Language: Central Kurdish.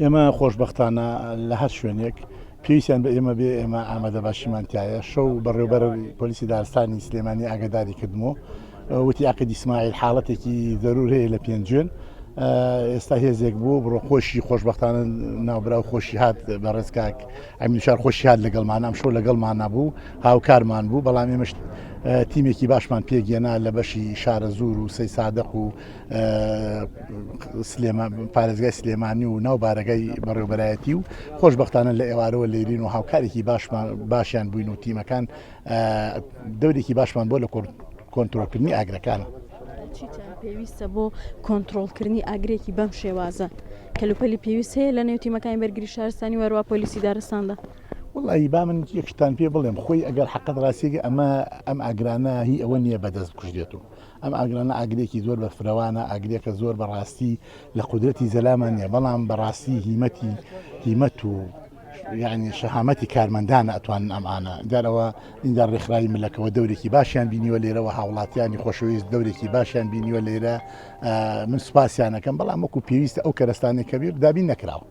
ئێمە خۆشببختانە لە هەر شوێنێک پێویستیان بە ئێمە بێ ئێمە ئامادە باشیمانتیایە شەو بەڕێوبەر پۆلیسی دارستانی سلێمانی ئاگداری کردمەوە وتی عقیدی ئیسماعیل حاڵەتێکی ضرور هەیە لە پێنجێن ئێستا هێزێک بوو بڕۆ خۆشی خۆشببختانە ناوبرا و خۆشی هات بە ڕێزکاک ئەمینشار خۆشی هات لەگەڵمانام شەو لەگەڵمان نەبوو هاوکارمان بوو بەڵام ئێمەش تیمێکی باشمان پێگەێنا لە بەشی شارە زوور و سەی سادق و پارێزگای سلێمانی و ناو بارەگای بەڕێوبەرایەتی و خۆشببختانە لە ئێوارەوە لێرین و هاوکارێکی باشیان بووین و تیمەکان دەورێکی باشمان بۆ لە کۆنتترۆلکردنی ئاگرەکان. پێویستە بۆ کۆنتترۆلکردنی ئاگرێکی بەم شێوازە کەلوپەلی پێویست هەیە لە نێو تیمەکانی بەرگری شارستانی وەروە پۆلیسی دارستاندا. وڵی با من یەکشتان پێ بڵێم خۆی ئەگەر حقت ڕاستیگە ئەم ئاگرانە هی ئەوە نییە بەدەست بکوژێت و ئەم ئاگرانە ئاگرێکی زۆر بە فرەوانە ئاگرێکە زۆر بەڕاستی لە قودرەتی زەلامان نیە بەڵام بەڕاستی هیمەت و یعنی شەهامەتی کارمەندانە ئەتوانن ئەمانە جارەوە ئیندا ڕێکخراوی ملەکەوە دەورێکی باشیان بینیوە لێرەوە هاوڵاتیانی خۆشەویست دەورێکی باشیان بینیوە لێرە من سوپاسیانەکەم بەڵام وەکو پێویستە ئەو کەرەستانێک کە بێ دابین نەکراوە.